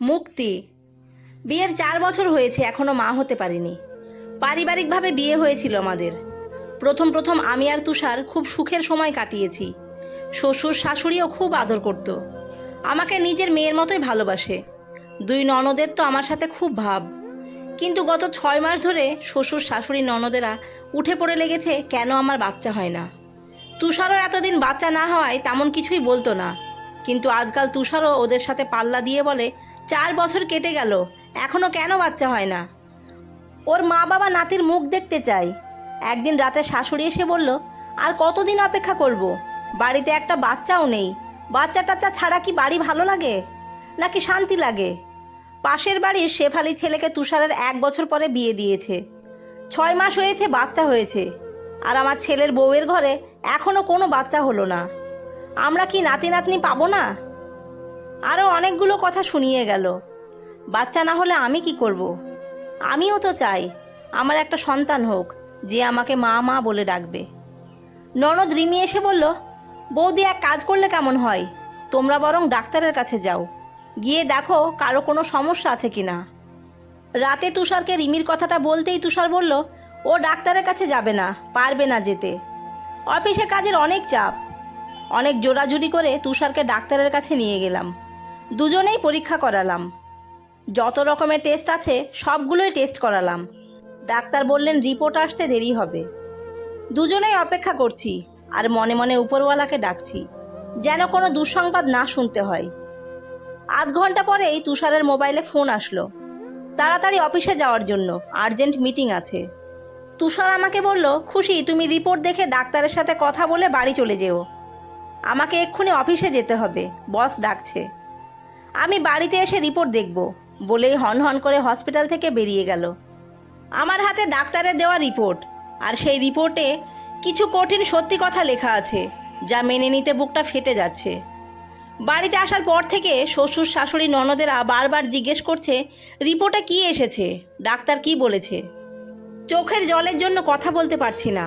মুক্তি। বিয়ের 4 বছর হয়েছে, এখনো মা হতে পারিনি। পারিবারিকভাবে বিয়ে হয়েছিল আমাদের। প্রথম প্রথম আমি আর তুষার খুব সুখের সময় কাটিয়েছি। শ্বশুর শাশুড়িও খুব আদর করত, আমাকে নিজের মেয়ের মতোই ভালোবাসে। 2 ননদের তো আমার সাথে খুব ভাব। কিন্তু গত 6 মাস ধরে শ্বশুর শাশুড়ি ননদেরা উঠে পড়ে লেগেছে কেন আমার বাচ্চা হয় না। তুষারও এতদিন বাচ্চা না হওয়ায় তেমন কিছুই বলতো না, কিন্তু আজকাল তুষারও ওদের সাথে পাল্লা দিয়ে বলে 4 বছর কেটে গেল, এখনো কেন বাচ্চা হয় না। ওর মা বাবা নাতির মুখ দেখতে চায়। একদিন রাতে শাশুড়ি এসে বলল, আর কতদিন অপেক্ষা করব, বাড়িতে একটা বাচ্চাও নেই। বাচ্চা টাচ্চা ছাড়া কি বাড়ি ভালো লাগে নাকি শান্তি লাগে? পাশের বাড়ির শেফালি ছেলেকে তুষারের 1 বছর পরে বিয়ে দিয়েছে, 6 মাস হয়েছে বাচ্চা হয়েছে, আর আমার ছেলের বউয়ের ঘরে এখনো কোনো বাচ্চা হলো না। আমরা কি নাতি নাতনি পাবো না? আরও অনেকগুলো কথা শুনিয়ে গেল। বাচ্চা না হলে আমি কি করব? আমিও তো চাই আমার একটা সন্তান হোক, যে আমাকে মা মা বলে ডাকবে। ননদ রিমি এসে বলল, বৌদি এক কাজ করলে কেমন হয়, তোমরা বরং ডাক্তারের কাছে যাও, গিয়ে দেখো কারো কোনো সমস্যা আছে কিনা। রাতে তুষারকে রিমির কথাটা বলতেই তুষার বলল, ও ডাক্তারের কাছে যাবে না, পারবে না যেতে। অফিসে কাজের অনেক চাপ। অনেক জোরাজুরি করে তুষারকে ডাক্তারের কাছে নিয়ে গেলাম। দুজনেই পরীক্ষা করালাম, যত রকমের টেস্ট আছে সবগুলোই টেস্ট করালাম। ডাক্তার বললেন রিপোর্ট আসতে দেরি হবে। দুজনেই অপেক্ষা করছি, আর মনে মনে উপরওয়ালাকে ডাকছি যেন কোনো দুঃসংবাদ না শুনতে হয়। আধ ঘন্টা পরেই তুষারের মোবাইলে ফোন আসলো, তাড়াতাড়ি অফিসে যাওয়ার জন্য, আর্জেন্ট মিটিং আছে। তুষার আমাকে বলল, খুশি তুমি রিপোর্ট দেখে ডাক্তারের সাথে কথা বলে বাড়ি চলে যেও, আমাকে এক্ষুনি অফিসে যেতে হবে, বস ডাকছে। আমি বাড়িতে এসে রিপোর্ট দেখব বলেই হন হন করে হসপিটাল থেকে বেরিয়ে গেল। আমার হাতে ডাক্তারের দেওয়া রিপোর্ট, আর সেই রিপোর্টে কিছু কঠিন সত্যি কথা লেখা আছে, যা মেনে নিতে বুকটা ফেটে যাচ্ছে। বাড়িতে আসার পর থেকে শ্বশুর শাশুড়ি ননদেরা বারবার জিজ্ঞেস করছে রিপোর্টে কি এসেছে, ডাক্তার কি বলেছে। চোখের জলের জন্য কথা বলতে পারছি না,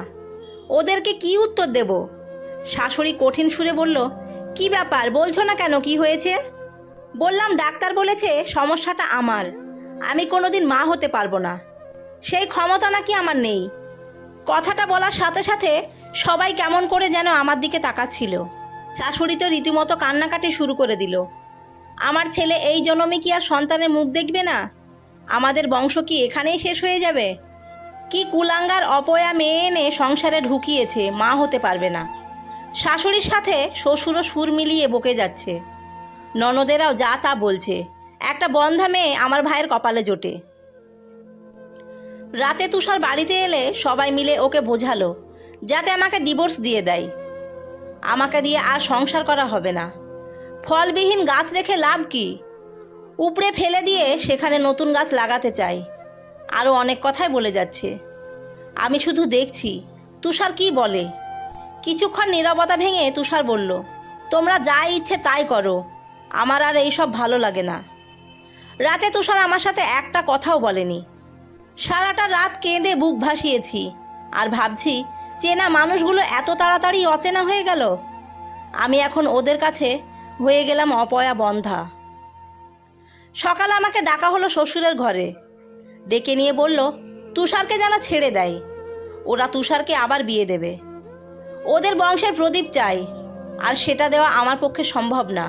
ওদেরকে কি উত্তর দেব। শাশুড়ি কঠিন সুরে বলল, কি ব্যাপার, বলছো না কেন, কি হয়েছে? বললাম ডাক্তার বলেছে সমস্যাটা আমার, আমি কোনোদিন মা হতে পারবো না, সেই ক্ষমতা নাকি আমার নেই। কথাটা বলার সাথে সাথে সবাই কেমন করে যেন আমার দিকে তাকাচ্ছিল। শাশুড়ি তো রীতিমতো কান্নাকাটি শুরু করে দিল। আমার ছেলে এই জন্মে কি আর সন্তানের মুখ দেখবে না? আমাদের বংশ কি এখানেই শেষ হয়ে যাবে? কি কুলাঙ্গার অপয়া মেয়ে এনে সংসারে ঢুকিয়েছে, মা হতে পারবে না। শাশুড়ির সাথে শ্বশুরও সুর মিলিয়ে বকে যাচ্ছে, ননদেরাও যা তা বলছে। একটা বন্ধা মেয়ে আমার ভাইয়ের কপালে জোটে। রাতে তুষার বাড়িতে এলে সবাই মিলে ওকে বোঝালো যাতে আমাকে ডিভোর্স দিয়ে দেয়। আমাকে দিয়ে আর সংসার করা হবে না, ফলবিহীন গাছ রেখে লাভ কি, উপড়ে ফেলে দিয়ে সেখানে নতুন গাছ লাগাতে চাই। আরও অনেক কথাই বলে যাচ্ছে। আমি শুধু দেখছি তুষার কি বলে। কিছুক্ষণ নীরবতা ভেঙে তুষার বলল, তোমরা যা ইচ্ছে তাই করো, আমার আর এইসব ভালো লাগে না। রাতে তুষার আমার সাথে একটা কথাও বলেনি। সারাটা রাত কেঁদে বুক ভাসিয়েছি, আর ভাবছি চেনা মানুষগুলো এত তাড়াতাড়ি অচেনা হয়ে গেল। আমি এখন ওদের কাছে হয়ে গেলাম অপয়া বন্ধা। সকালে আমাকে ডাকা হলো শ্বশুরের ঘরে, ডেকে নিয়ে বলল তুষারকে যেন ছেড়ে দেয়, ওরা তুষারকে আবার বিয়ে দেবে। ওদের বংশের প্রদীপ চাই, আর সেটা দেওয়া আমার পক্ষে সম্ভব না।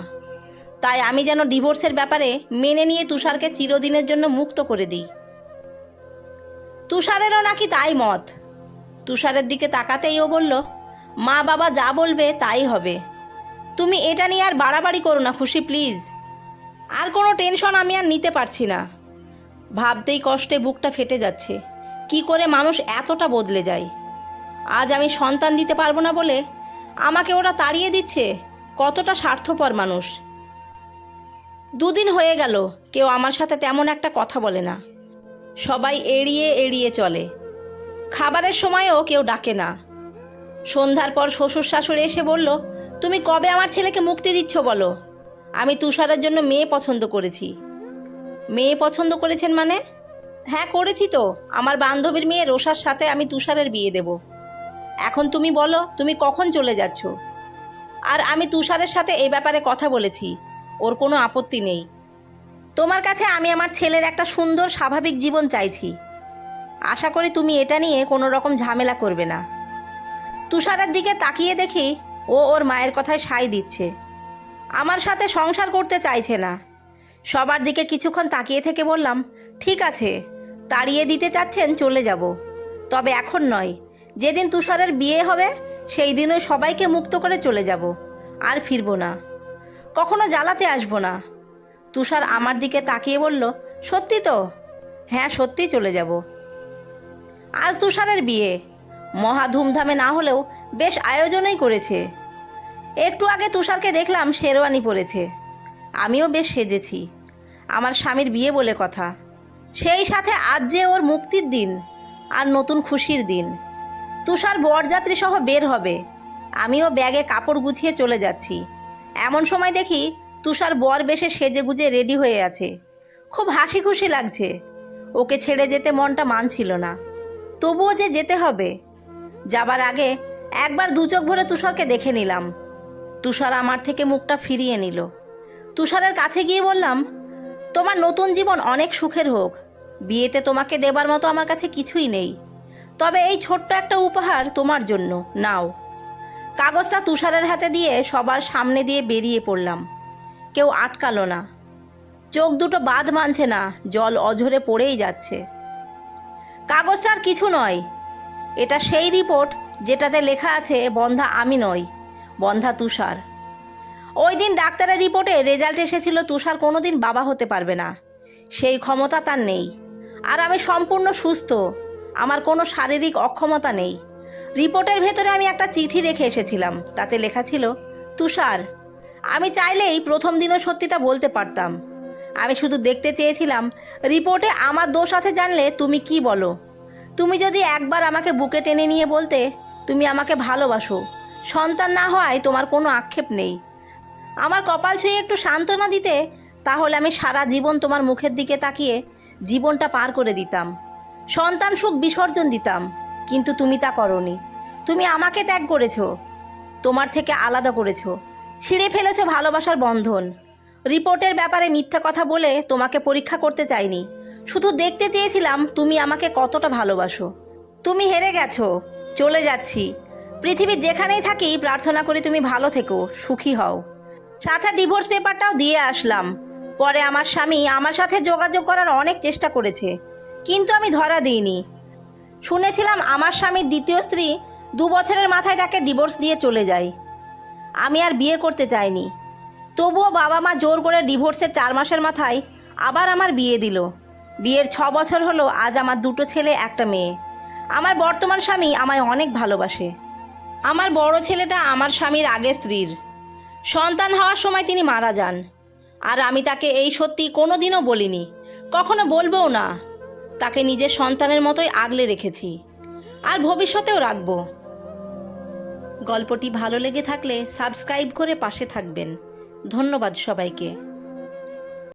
তাই আমি যেন ডিভোর্সের ব্যাপারে মেনে নিয়ে তুষারকে চিরদিনের জন্য মুক্ত করে দিই। তুষারেরও নাকি তাই মত। তুষারের দিকে তাকাতেই ও বলল, মা বাবা যা বলবে তাই হবে, তুমি এটা নিয়ে আর বাড়াবাড়ি করো না খুশি, প্লিজ। আর কোনো টেনশন আমি আর নিতে পারছি না। ভাবতেই কষ্টে বুকটা ফেটে যাচ্ছে, কি করে মানুষ এতটা বদলে যায়। আজ আমি সন্তান দিতে পারবো না বলে আমাকে ওরা তাড়িয়ে দিচ্ছে, কতটা স্বার্থপর মানুষ। 2 দিন হয়ে গেল কেউ আমার সাথে তেমন একটা কথা বলে না, সবাই এড়িয়ে এড়িয়ে চলে। খাবারের সময়ও কেউ ডাকে না। সন্ধ্যার পর শ্বশুর শাশুড়ি এসে বলল, তুমি কবে আমার ছেলেকে মুক্তি দিচ্ছ বলো, আমি তুষারের জন্য মেয়ে পছন্দ করেছি। মেয়ে পছন্দ করেছেন মানে? হ্যাঁ করেছি তো, আমার বান্ধবীর মেয়ে রোষার সাথে আমি তুষারের বিয়ে দেব। এখন তুমি বলো তুমি কখন চলে যাচ্ছ। আর আমি তুষারের সাথে এই ব্যাপারে কথা বলেছি, ওর কোনো আপত্তি নেই। তোমার কাছে আমি আমার ছেলের একটা সুন্দর স্বাভাবিক জীবন চাইছি। আশা করি তুমি এটা নিয়ে কোনো রকম ঝামেলা করবে না। তুষারের দিকে তাকিয়ে দেখি ও ওর মায়ের কথায় সায় দিচ্ছে। আমার সাথে সংসার করতে চাইছে না। সবার দিকে কিছুক্ষণ তাকিয়ে থেকে বললাম, ঠিক আছে, তাড়িয়ে দিতে চাচ্ছেন চলে যাব, তবে এখন নয়। যেদিন তুষারের বিয়ে হবে সেই দিনই সবাইকে মুক্ত করে চলে যাব, আর ফিরবো না, কখনো জ্বালাতে আসবো না। তুষার আমার দিকে তাকিয়ে বলল, সত্যি তো? হ্যাঁ, সত্যি চলে যাব। আজ তুষারের বিয়ে, মহা ধুমধামে না হলেও বেশ আয়োজনই করেছে। একটু আগে তুষারকে দেখলাম শেরওয়ানি পরেছে, আমিও বেশ সেজেছি। আমার স্বামীর বিয়ে বলে কথা, সেই সাথে আজ যে ওর মুক্তির দিন আর নতুন খুশির দিন। তুষার বরযাত্রী সহ বের হবে, আমিও ব্যাগে কাপড় গুছিয়ে চলে যাচ্ছি। এমন সময় দেখি তুষার বর বেশে সেজে গুজে রেডি হয়ে আছে। খুব হাসি খুশি লাগছে। ওকে ছেড়ে যেতে মনটা মানছিল না, তবুও যে যেতে হবে। যাবার আগে একবার দু চোখ ভরে তুষারকে দেখে নিলাম। তুষার আমার থেকে মুখটা ফিরিয়ে নিল। তুষারের কাছে গিয়ে বললাম, তোমার নতুন জীবন অনেক সুখের হোক। বিয়েতে তোমাকে দেবার মতো আমার কাছে কিছুই নেই, তবে এই ছোট্ট একটা উপহার তোমার জন্য, নাও। কাগজটা তুষারের হাতে দিয়ে সবার সামনে দিয়ে বেরিয়ে পড়লাম। কেউ আটকালো না। চোখ দুটো বাঁধ মানছে না, জল অঝরে পড়েই যাচ্ছে। কাগজটার কিছু নয়, এটা সেই রিপোর্ট যেটাতে লেখা আছে বন্ধা আমি নই, বন্ধা তুষার। ওই দিন ডাক্তারের রিপোর্টে রেজাল্ট এসেছিল তুষার কোনোদিন বাবা হতে পারবে না, সেই ক্ষমতা তার নেই। আর আমি সম্পূর্ণ সুস্থ, আমার কোনো শারীরিক অক্ষমতা নেই। রিপোর্টের ভেতরে আমি একটা চিঠি রেখে এসেছিলাম, তাতে লেখা ছিল, তুষার, আমি চাইলেই প্রথম দিনও সত্যিটা বলতে পারতাম। আমি শুধু দেখতে চেয়েছিলাম রিপোর্টে আমার দোষ আছে জানলে তুমি কি বলো। তুমি যদি একবার আমাকে বুকে টেনে নিয়ে বলতে তুমি আমাকে ভালোবাসো, সন্তান না হওয়ায় তোমার কোনো আক্ষেপ নেই, আমার কপাল ছুঁয়ে একটু সান্ত্বনা দিতে, তাহলে আমি সারা জীবন তোমার মুখের দিকে তাকিয়ে জীবনটা পার করে দিতাম, সন্তান সুখ বিসর্জন দিতাম। কিন্তু তুমি তা করনি। তুমি আমাকে ত্যাগ করেছো, তোমার থেকে আলাদা করেছো, ছিঁড়ে ফেলেছো ভালোবাসার বন্ধন। রিপোর্টের ব্যাপারে মিথ্যা কথা বলে তোমাকে পরীক্ষা করতে চাইনি, শুধু দেখতে চেয়েছিলাম তুমি আমাকে কতটা ভালোবাসো। তুমি হেরে গেছো, চলে যাচ্ছি। পৃথিবীর যেখানেই থাকি প্রার্থনা করি তুমি ভালো থেকো, সুখী হও। সাথে ডিভোর্স পেপারটাও দিয়ে আসলাম। পরে আমার স্বামী আমার সাথে যোগাযোগ করার অনেক চেষ্টা করেছে, কিন্তু আমি ধরা দিইনি। শুনেছিলাম আমার স্বামীর দ্বিতীয় স্ত্রী 2 বছরের মাথায় তাকে ডিভোর্স দিয়ে চলে যায়। আমি আর বিয়ে করতে চাইনি, তবুও বাবা মা জোর করে ডিভোর্সের 4 মাসের মাথায় আবার আমার বিয়ে দিল। বিয়ের 6 বছর হলো আজ আমার 2টো ছেলে, একটা মেয়ে। আমার বর্তমান স্বামী আমায় অনেক ভালোবাসে। আমার বড় ছেলেটা আমার স্বামীর আগের স্ত্রীর। সন্তান হওয়ার সময় তিনি মারা যান, আর আমি তাকে এই সত্যি কোনো দিনও বলিনি, কখনো বলবও না। তাকে নিজের সন্তানের মতোই আগলে রেখেছি, আর ভবিষ্যতেও রাখব। গল্পটি ভালো লেগে থাকলে সাবস্ক্রাইব করে পাশে থাকবেন। ধন্যবাদ সবাইকে।